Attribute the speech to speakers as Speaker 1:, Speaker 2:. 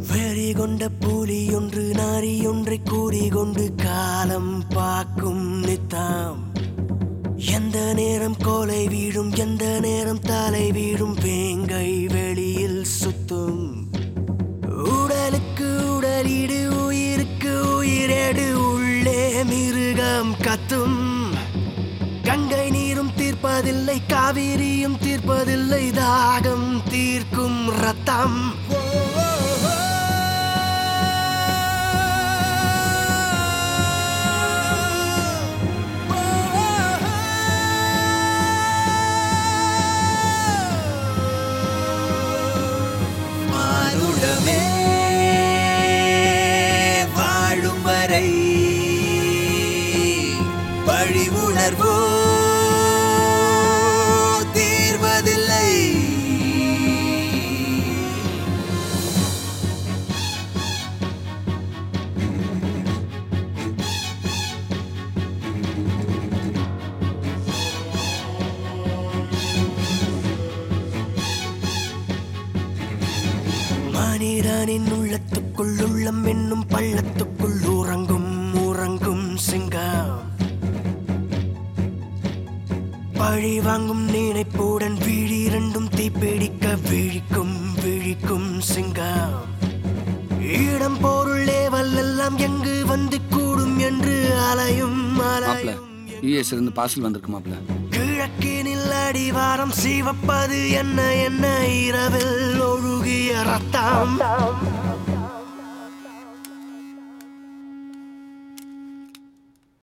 Speaker 1: வெறி கொண்ட புலி ஒன்று நாரி ஒன்றை கூறிக்கொண்டு காலம் பார்க்கும் நித்தாம். எந்த நேரம் கோலை வீழும், எந்த நேரம் தலை வீழும், வேங்கை வெளியில் சுத்தும். உடலுக்கு உடலீடு, உயிருக்கு உயிரேடு, உள்ளே மிருகம் கத்தும். கங்கை நீரும் தீர்ப்பதில்லை, காவிரியும் தீர்ப்பதில்லை, தாகம் தீர்க்கும் ரத்தம். மானுடமே வாழும் வரை பழி உணர்வோ தீர்வதில்லை. மனிதனின் உள்ளத்துக்குள் உள்ளம் என்னும் பள்ளத்துக்குள் உறங்கும் சிங்கம். பழி வாங்கும் நினைப்புடன் விழி இரண்டும் தீப்பிடிக்க விழிக்கும் சிங்கம். இடம் பொருள் லேவல் எல்லாம் எங்கு வந்து கூடும் என்று அலையும்
Speaker 2: யுஎஸ் இருந்து பார்சல் வந்திருக்கு மாப்ள.
Speaker 1: கிழக்கினில் அடிவாரம் சிவப்பது என்ன இரவில் ஒழுகிய ரத்தம்.